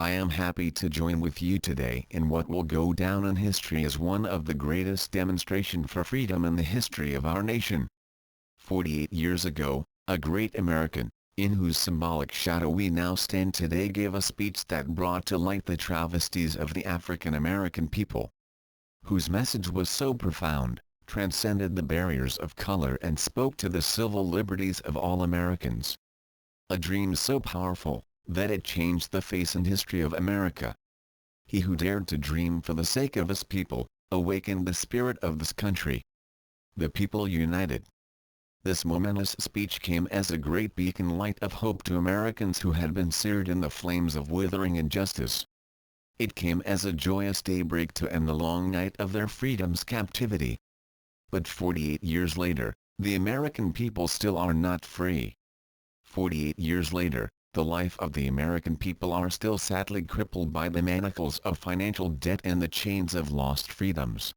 I am happy to join with you today in what will go down in history as one of the greatest demonstrations for freedom in the history of our nation. 48 years ago, a great American, in whose symbolic shadow we now stand today, gave a speech that brought to light the travesties of the African American people, whose message was so profound, transcended the barriers of color and spoke to the civil liberties of all Americans. A dream so powerful, that it changed the face and history of America. He who dared to dream for the sake of his people, awakened the spirit of this country. The people united. This momentous speech came as a great beacon light of hope to Americans who had been seared in the flames of withering injustice. It came as a joyous daybreak to end the long night of their freedom's captivity. But 48 years later, the American people still are not free. 48 years later, the life of the American people are still sadly crippled by the manacles of financial debt and the chains of lost freedoms.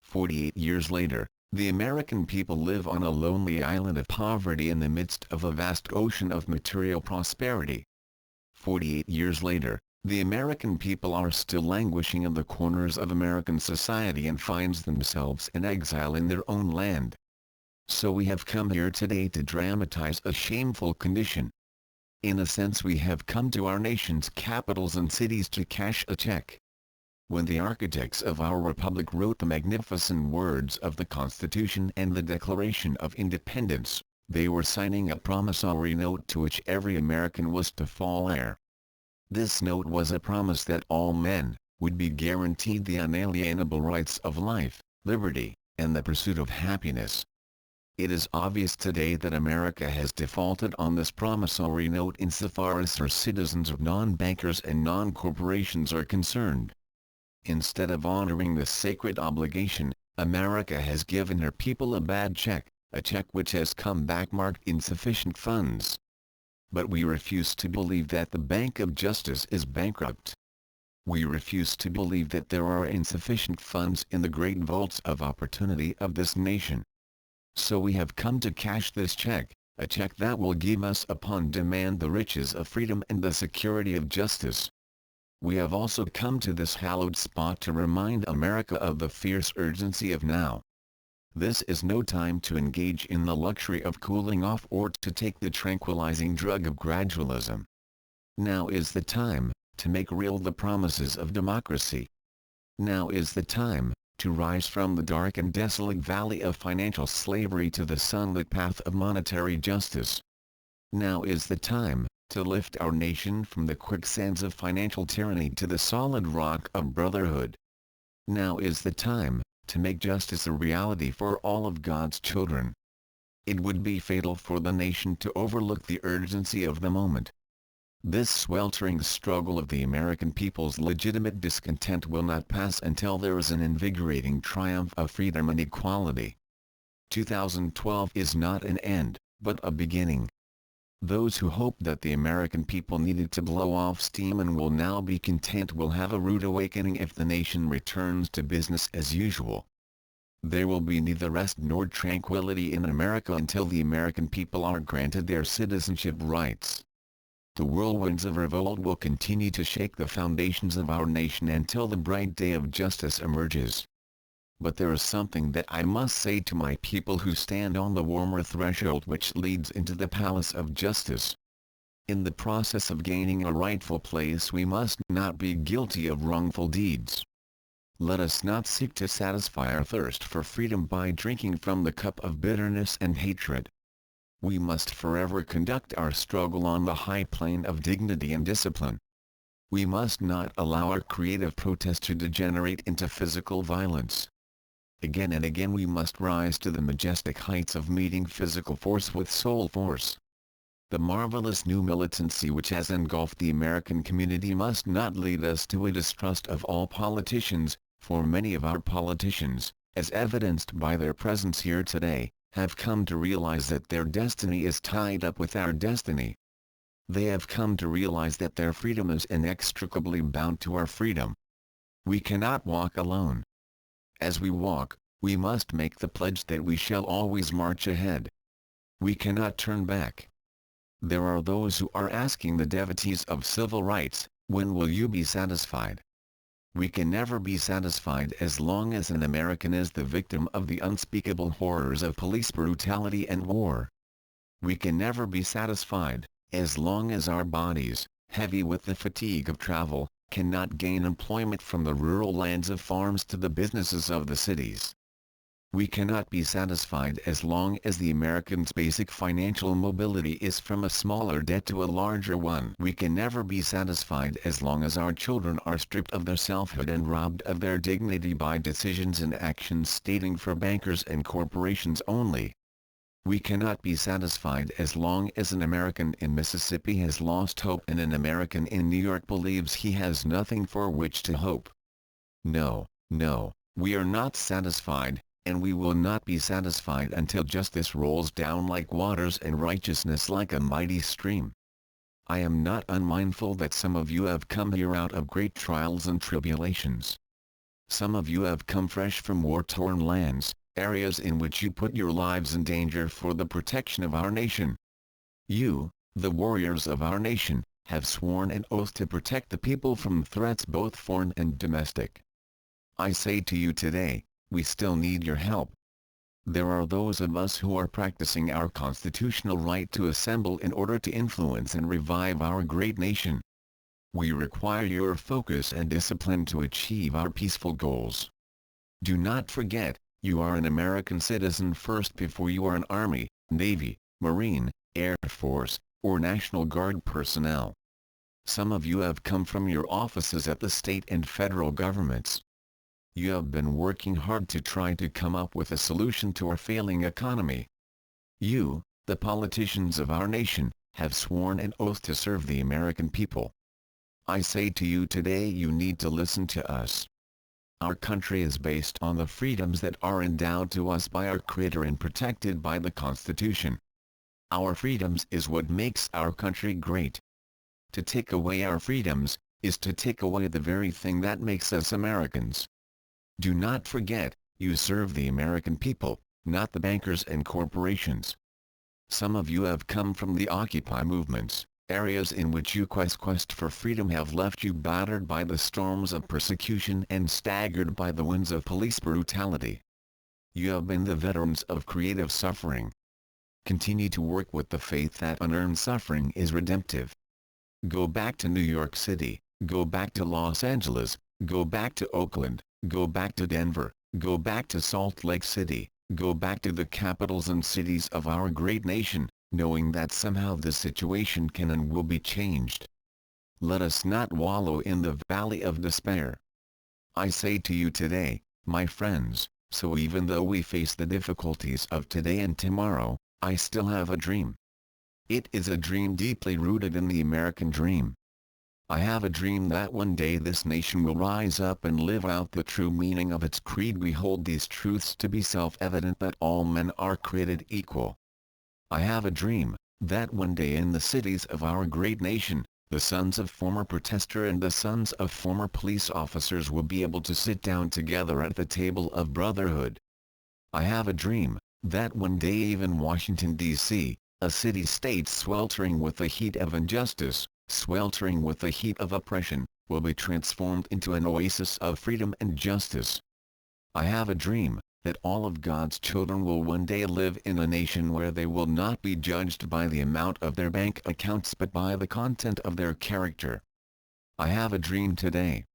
48 years later, the American people live on a lonely island of poverty in the midst of a vast ocean of material prosperity. 48 years later, the American people are still languishing in the corners of American society and finds themselves in exile in their own land. So we have come here today to dramatize a shameful condition. In a sense, we have come to our nation's capitals and cities to cash a check. When the architects of our republic wrote the magnificent words of the Constitution and the Declaration of Independence, they were signing a promissory note to which every American was to fall heir. This note was a promise that all men would be guaranteed the unalienable rights of life, liberty, and the pursuit of happiness. It is obvious today that America has defaulted on this promissory note insofar as her citizens of non-bankers and non-corporations are concerned. Instead of honoring this sacred obligation, America has given her people a bad check, a check which has come back marked insufficient funds. But we refuse to believe that the Bank of Justice is bankrupt. We refuse to believe that there are insufficient funds in the great vaults of opportunity of this nation. So we have come to cash this check, a check that will give us upon demand the riches of freedom and the security of justice. We have also come to this hallowed spot to remind America of the fierce urgency of now. This is no time to engage in the luxury of cooling off or to take the tranquilizing drug of gradualism. Now is the time to make real the promises of democracy. Now is the time to rise from the dark and desolate valley of financial slavery to the sunlit path of monetary justice. Now is the time to lift our nation from the quicksands of financial tyranny to the solid rock of brotherhood. Now is the time to make justice a reality for all of God's children. It would be fatal for the nation to overlook the urgency of the moment. This sweltering struggle of the American people's legitimate discontent will not pass until there is an invigorating triumph of freedom and equality. 2012 is not an end, but a beginning. Those who hoped that the American people needed to blow off steam and will now be content will have a rude awakening if the nation returns to business as usual. There will be neither rest nor tranquility in America until the American people are granted their citizenship rights. The whirlwinds of revolt will continue to shake the foundations of our nation until the bright day of justice emerges. But there is something that I must say to my people who stand on the warmer threshold which leads into the palace of justice. In the process of gaining a rightful place, we must not be guilty of wrongful deeds. Let us not seek to satisfy our thirst for freedom by drinking from the cup of bitterness and hatred. We must forever conduct our struggle on the high plane of dignity and discipline. We must not allow our creative protest to degenerate into physical violence. Again and again we must rise to the majestic heights of meeting physical force with soul force. The marvelous new militancy which has engulfed the American community must not lead us to a distrust of all politicians, for many of our politicians, as evidenced by their presence here today, have come to realize that their destiny is tied up with our destiny. They have come to realize that their freedom is inextricably bound to our freedom. We cannot walk alone. As we walk, we must make the pledge that we shall always march ahead. We cannot turn back. There are those who are asking the devotees of civil rights, When will you be satisfied? We can never be satisfied as long as an American is the victim of the unspeakable horrors of police brutality and war. We can never be satisfied, as long as our bodies, heavy with the fatigue of travel, cannot gain employment from the rural lands of farms to the businesses of the cities. We cannot be satisfied as long as the American's basic financial mobility is from a smaller debt to a larger one. We can never be satisfied as long as our children are stripped of their selfhood and robbed of their dignity by decisions and actions stating for bankers and corporations only. We cannot be satisfied as long as an American in Mississippi has lost hope and an American in New York believes he has nothing for which to hope. No, no, we are not satisfied, and we will not be satisfied until justice rolls down like waters and righteousness like a mighty stream. I am not unmindful that some of you have come here out of great trials and tribulations. Some of you have come fresh from war-torn lands, areas in which you put your lives in danger for the protection of our nation. You, the warriors of our nation, have sworn an oath to protect the people from threats both foreign and domestic. I say to you today, we still need your help. There are those of us who are practicing our constitutional right to assemble in order to influence and revive our great nation. We require your focus and discipline to achieve our peaceful goals. Do not forget, you are an American citizen first before you are an Army, Navy, Marine, Air Force, or National Guard personnel. Some of you have come from your offices at the state and federal governments. You have been working hard to try to come up with a solution to our failing economy. You, the politicians of our nation, have sworn an oath to serve the American people. I say to you today, you need to listen to us. Our country is based on the freedoms that are endowed to us by our Creator and protected by the Constitution. Our freedoms is what makes our country great. To take away our freedoms, is to take away the very thing that makes us Americans. Do not forget, you serve the American people, not the bankers and corporations. Some of you have come from the Occupy movements, areas in which your quest for freedom have left you battered by the storms of persecution and staggered by the winds of police brutality. You have been the veterans of creative suffering. Continue to work with the faith that unearned suffering is redemptive. Go back to New York City, go back to Los Angeles, go back to Oakland, go back to Denver, go back to Salt Lake City, go back to the capitals and cities of our great nation, knowing that somehow the situation can and will be changed. Let us not wallow in the valley of despair. I say to you today, my friends, so even though we face the difficulties of today and tomorrow, I still have a dream. It is a dream deeply rooted in the American dream. I have a dream that one day this nation will rise up and live out the true meaning of its creed. We hold these truths to be self-evident, that all men are created equal. I have a dream that one day in the cities of our great nation, the sons of former protester and the sons of former police officers will be able to sit down together at the table of brotherhood. I have a dream that one day even Washington, D.C., a city-state sweltering with the heat of injustice, sweltering with the heat of oppression, will be transformed into an oasis of freedom and justice. I have a dream that all of God's children will one day live in a nation where they will not be judged by the amount of their bank accounts but by the content of their character. I have a dream today.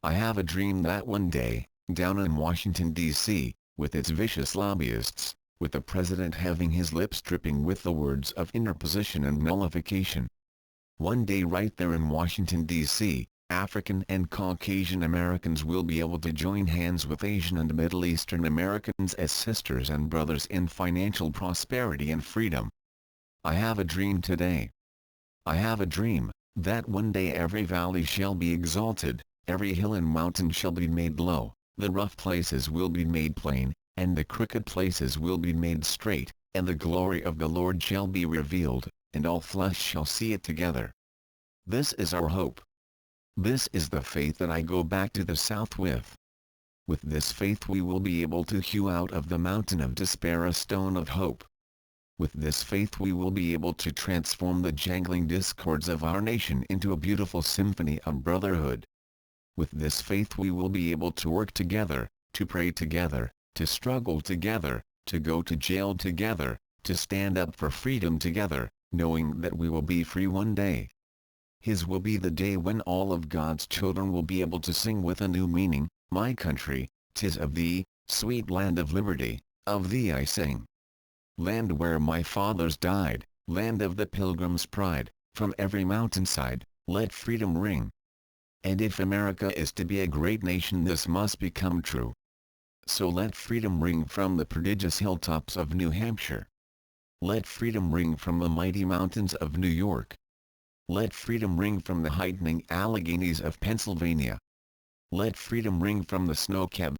I have a dream that one day, down in Washington, D.C., with its vicious lobbyists, with the president having his lips dripping with the words of interposition and nullification. One day right there in Washington, D.C., African and Caucasian Americans will be able to join hands with Asian and Middle Eastern Americans as sisters and brothers in financial prosperity and freedom. I have a dream today. I have a dream that one day every valley shall be exalted, every hill and mountain shall be made low, the rough places will be made plain, and the crooked places will be made straight, and the glory of the Lord shall be revealed, and all flesh shall see it together. This is our hope. This is the faith that I go back to the South with. With this faith we will be able to hew out of the mountain of despair a stone of hope. With this faith we will be able to transform the jangling discords of our nation into a beautiful symphony of brotherhood. With this faith we will be able to work together, to pray together, to struggle together, to go to jail together, to stand up for freedom together, knowing that we will be free one day. His will be the day when all of God's children will be able to sing with a new meaning, "My country, 'tis of thee, sweet land of liberty, of thee I sing. Land where my fathers died, land of the pilgrim's pride, from every mountainside, let freedom ring." And if America is to be a great nation, this must become true. So let freedom ring from the prodigious hilltops of New Hampshire. Let freedom ring from the mighty mountains of New York. Let freedom ring from the heightening Alleghenies of Pennsylvania. Let freedom ring from the snow-capped